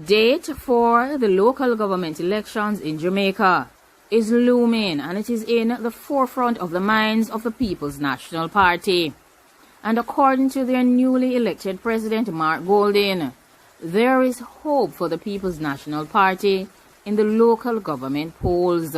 Date for the local government elections in Jamaica is looming, and it is in the forefront of the minds of the People's National Party. And according to their newly elected president, Mark Golding, there is hope for the People's National Party in the local government polls.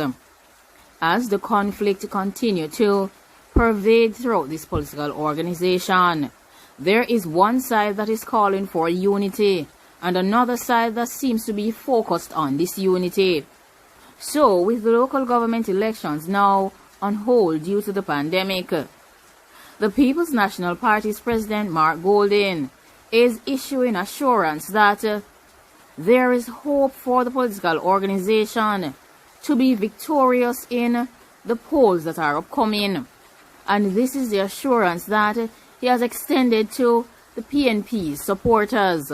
As the conflict continues to pervade throughout this political organization, there is one side that is calling for unity and another side that seems to be focused on disunity. So, with the local government elections now on hold due to the pandemic, the People's National Party's president, Mark Golding, is issuing assurance that there is hope for the political organization to be victorious in the polls that are upcoming. And this is the assurance that he has extended to the PNP's supporters.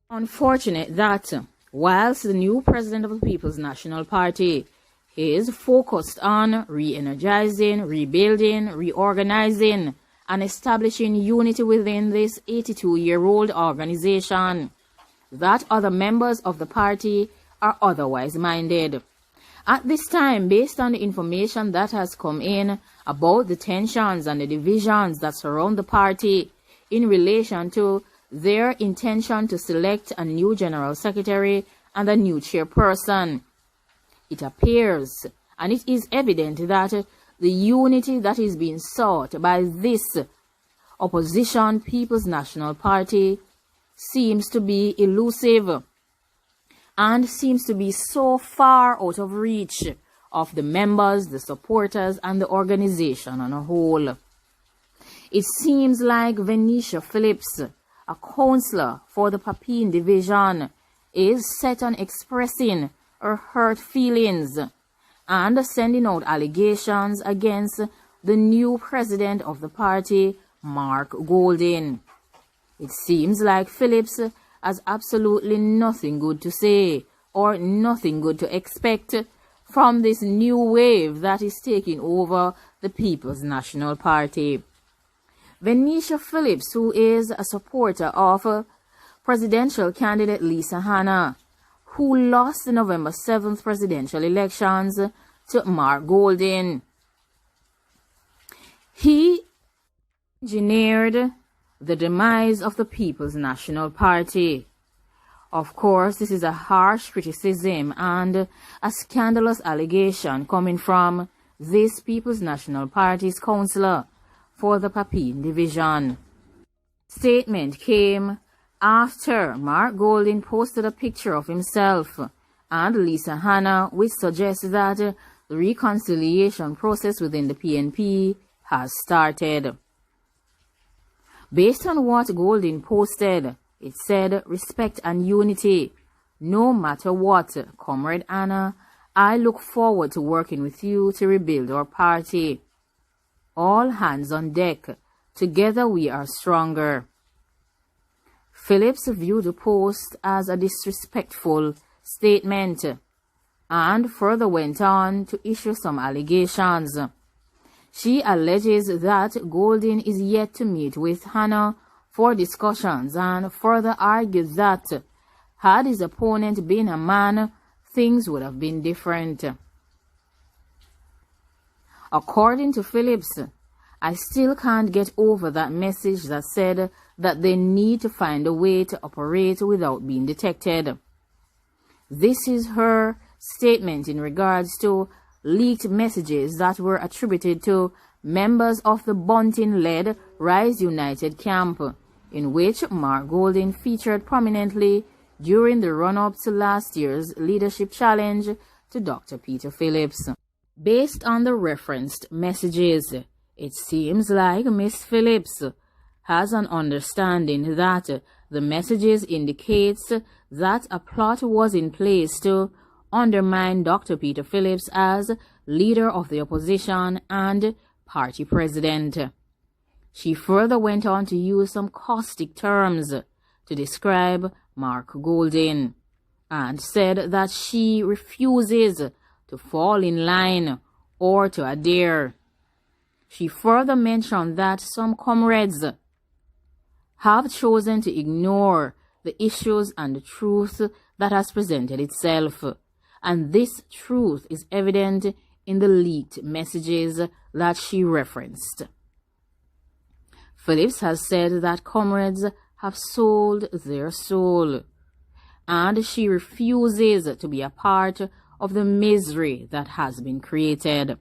Unfortunate that whilst the new president of the People's National Party is focused on re-energizing, rebuilding, reorganizing, and establishing unity within this 82-year-old organization, that other members of the party are otherwise minded. At this time, based on the information that has come in about the tensions and the divisions that surround the party in relation to their intention to select a new general secretary and a new chairperson, it appears and it is evident that the unity that is being sought by this opposition People's National Party seems to be elusive and seems to be so far out of reach of the members, the supporters, and the organization on a whole. It seems like Venetia Phillips, a councillor for the Papine division, is set on expressing her hurt feelings and sending out allegations against the new president of the party, Mark Golding. It seems like Phillips has absolutely nothing good to say or nothing good to expect from this new wave that is taking over the People's National Party. Venetia Phillips, who is a supporter of presidential candidate Lisa Hanna, who lost the November 7th presidential elections to Mark Golding. He engineered the demise of the People's National Party. Of course, this is a harsh criticism and a scandalous allegation coming from this People's National Party's councillor for the Papine division. Statement came after Mark Golding posted a picture of himself and Lisa Hanna, which suggests that the reconciliation process within the PNP has started. Based on what Golding posted, it said, "Respect and unity. No matter what, Comrade Anna, I look forward to working with you to rebuild our party. All hands on deck. Together we are stronger." Phillips viewed the post as a disrespectful statement and further went on to issue some allegations. She alleges that Golding is yet to meet with Hanna for discussions and further argues that had his opponent been a man, things would have been different. According to Phillips, "I still can't get over that message that said that they need to find a way to operate without being detected." This is her statement in regards to leaked messages that were attributed to members of the Bunting-led Rise United camp, in which Mark Golding featured prominently during the run-up to last year's leadership challenge to Dr. Peter Phillips. Based on the referenced messages, it seems like Miss Phillips has an understanding that the messages indicates that a plot was in place to undermine Dr. Peter Phillips as leader of the opposition and party president. She further went on to use some caustic terms to describe Mark Golding and said that she refuses to fall in line or to adhere. She further mentioned that some comrades have chosen to ignore the issues and the truth that has presented itself. And this truth is evident in the leaked messages that she referenced. Phillips has said that comrades have sold their soul, and she refuses to be a part of the misery that has been created.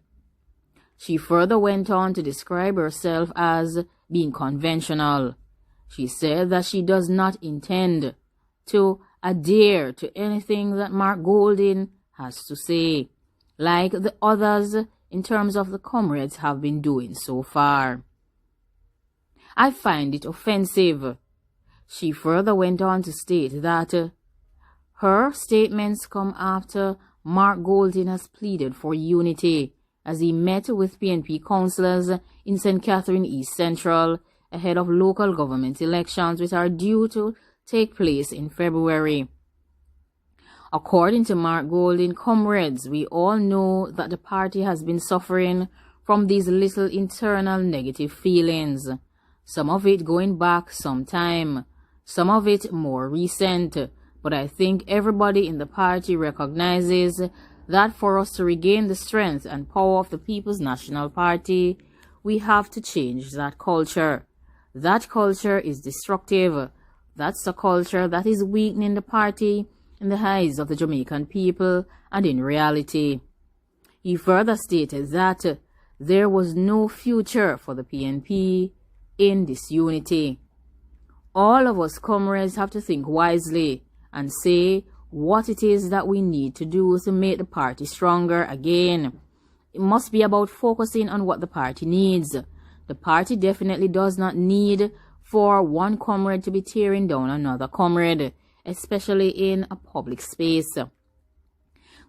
She further went on to describe herself as being conventional. She said that she does not intend to adhere to anything that Mark Golding has to say, like the others in terms of the comrades have been doing so far. I find it offensive. She further went on to state that her statements come after Mark Golding has pleaded for unity as he met with PNP councillors in St. Catherine East Central ahead of local government elections which are due to take place in February. According to Mark Golding, comrades, we all know that the party has been suffering from these little internal negative feelings, some of it going back some time, some of it more recent, but I think everybody in the party recognizes that for us to regain the strength and power of the People's National Party, we have to change that culture. That culture is destructive. That's a culture that is weakening the party in the eyes of the Jamaican people and in reality. He further stated that there was no future for the PNP in disunity. All of us comrades have to think wisely and say what it is that we need to do to make the party stronger again. It must be about focusing on what the party needs. The party definitely does not need for one comrade to be tearing down another comrade, especially in a public space.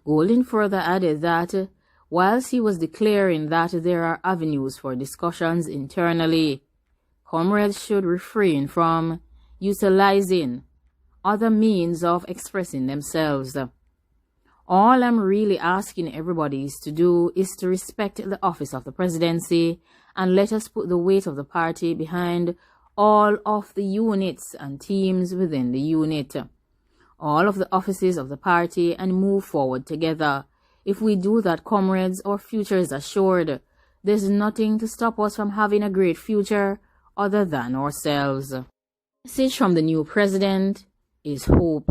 Golding further added that whilst he was declaring that there are avenues for discussions internally, comrades should refrain from utilizing other means of expressing themselves. All I'm really asking everybody to do is to respect the office of the presidency and let us put the weight of the party behind all of the units and teams within the unit, all of the offices of the party, and move forward together. If we do that, comrades, our future is assured. There's nothing to stop us from having a great future other than ourselves. The message from the new president is hope.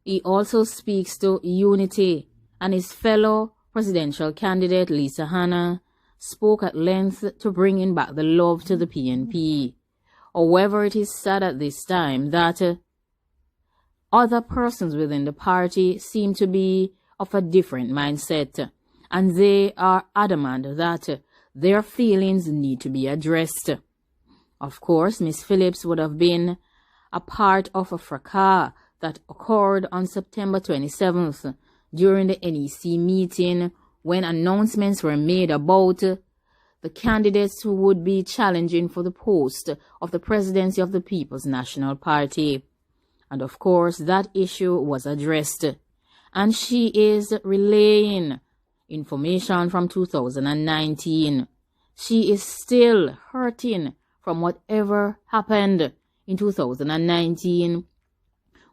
He also speaks to unity, and his fellow presidential candidate Lisa Hanna spoke at length to bringing back the love to the PNP. However, it is sad at this time that other persons within the party seem to be of a different mindset, and they are adamant that their feelings need to be addressed. Of course, Miss Phillips would have been a part of a fracas that occurred on September 27th during the NEC meeting when announcements were made about the candidates who would be challenging for the post of the presidency of the People's National Party. And of course, that issue was addressed. And she is relaying information from 2019. She is still hurting from whatever happened in 2019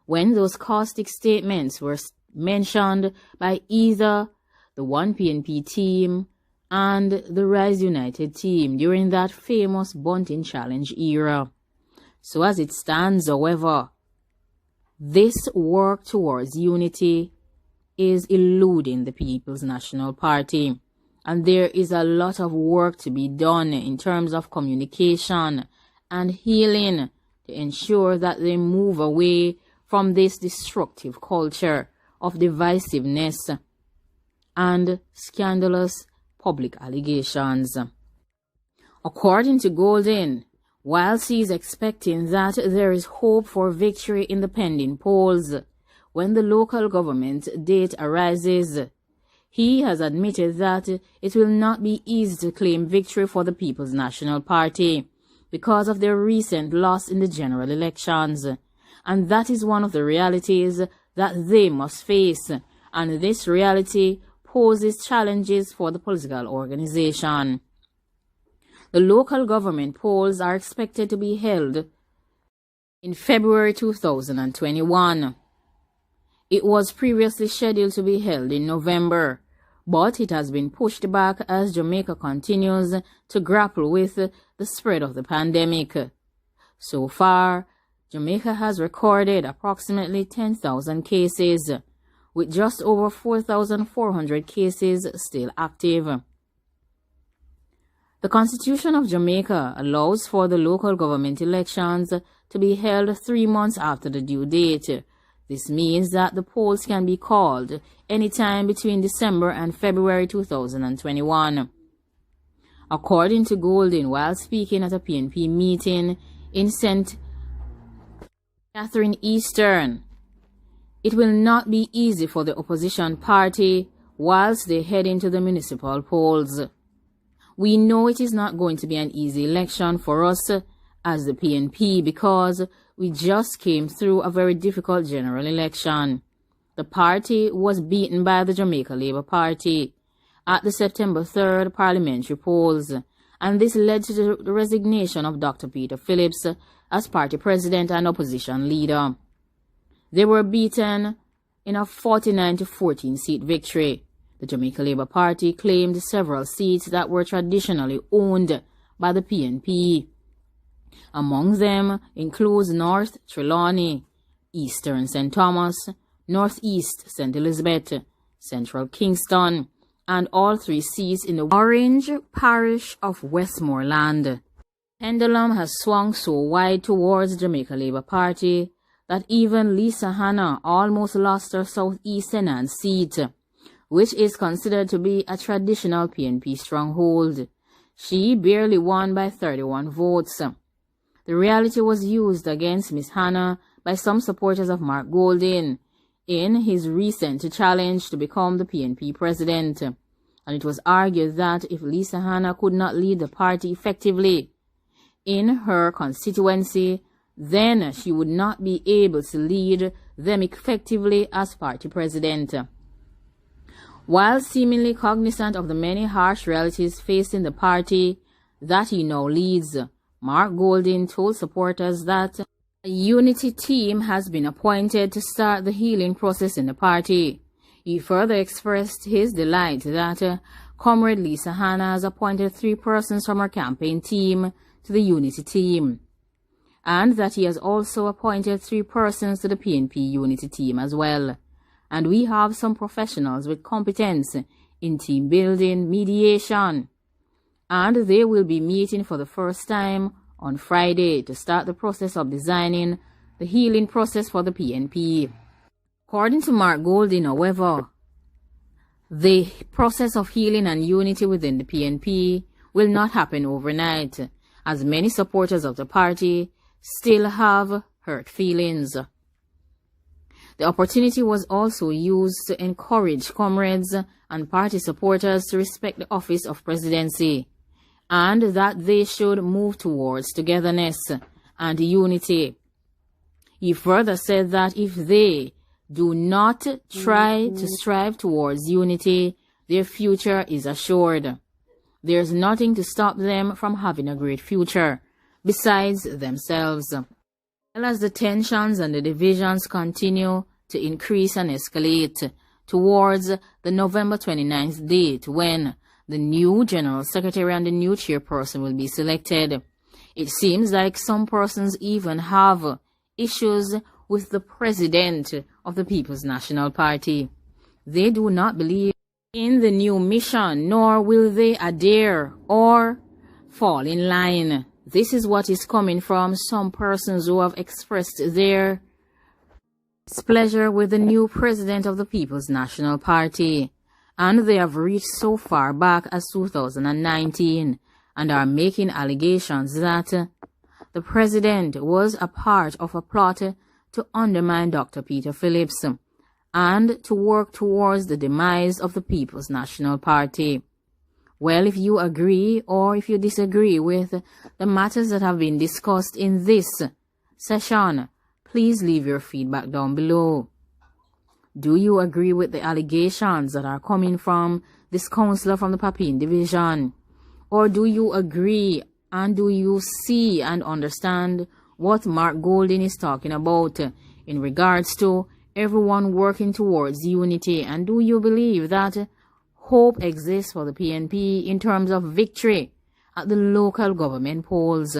when those caustic statements were mentioned by either the One PNP team and the Rise United team during that famous Bunting Challenge era. So as it stands, however, this work towards unity is eluding the People's National Party, and there is a lot of work to be done in terms of communication and healing to ensure that they move away from this destructive culture of divisiveness and scandalous public allegations. According to Golding, whilst he is expecting that there is hope for victory in the pending polls when the local government date arises, he has admitted that it will not be easy to claim victory for the People's National Party because of their recent loss in the general elections. And that is one of the realities that they must face, and this reality poses challenges for the political organization. The local government polls are expected to be held in February 2021. It was previously scheduled to be held in November, but it has been pushed back as Jamaica continues to grapple with the spread of the pandemic. So far, Jamaica has recorded approximately 10,000 cases, with just over 4,400 cases still active. The Constitution of Jamaica allows for the local government elections to be held 3 months after the due date. This means that the polls can be called anytime between December and February 2021. According to Golden, while speaking at a PNP meeting in St. Catherine Eastern, it will not be easy for the opposition party whilst they head into the municipal polls. We know it is not going to be an easy election for us as the PNP because we just came through a very difficult general election. The party was beaten by the Jamaica Labour Party at the September 3rd parliamentary polls, and this led to the resignation of Dr. Peter Phillips as party president and opposition leader. They were beaten in a 49-14 seat victory. The Jamaica Labour Party claimed several seats that were traditionally owned by the PNP. Among them includes North Trelawney, Eastern St. Thomas, Northeast St. Elizabeth, Central Kingston, and all 3 seats in the Orange Parish of Westmoreland. Pendulum has swung so wide towards the Jamaica Labour Party that even Lisa Hanna almost lost her Southeast Senate seat, which is considered to be a traditional PNP stronghold. She barely won by 31 votes. The reality was used against Miss Hanna by some supporters of Mark Golding in his recent challenge to become the PNP president, and it was argued that if Lisa Hanna could not lead the party effectively in her constituency, then she would not be able to lead them effectively as party president. While seemingly cognizant of the many harsh realities facing the party that he now leads, Mark Golding told supporters that a unity team has been appointed to start the healing process in the party. He further expressed his delight that Comrade Lisa Hanna has appointed 3 persons from her campaign team to the unity team, and that he has also appointed 3 persons to the PNP unity team as well. And we have some professionals with competence in team building, mediation, and they will be meeting for the first time on Friday to start the process of designing the healing process for the PNP. According to Mark Golding, however, the process of healing and unity within the PNP will not happen overnight, as many supporters of the party still have hurt feelings. The opportunity was also used to encourage comrades and party supporters to respect the office of presidency, and that they should move towards togetherness and unity. He further said that if they do not try to strive towards unity, their future is assured. There's nothing to stop them from having a great future, besides themselves. As the tensions and the divisions continue to increase and escalate towards the November 29th date when the new General Secretary and the new chairperson will be selected, it seems like some persons even have issues with the president of the People's National Party. They do not believe in the new mission, nor will they adhere or fall in line. This is what is coming from some persons who have expressed their displeasure with the new president of the People's National Party, and they have reached so far back as 2019 and are making allegations that the president was a part of a plot to undermine Dr. Peter Phillips and to work towards the demise of the People's National Party. Well, if you agree or if you disagree with the matters that have been discussed in this session, please leave your feedback down below. Do you agree with the allegations that are coming from this councillor from the Papine Division? Or do you agree and do you see and understand what Mark Golding is talking about in regards to everyone working towards unity. And do you believe that hope exists for the PNP in terms of victory at the local government polls?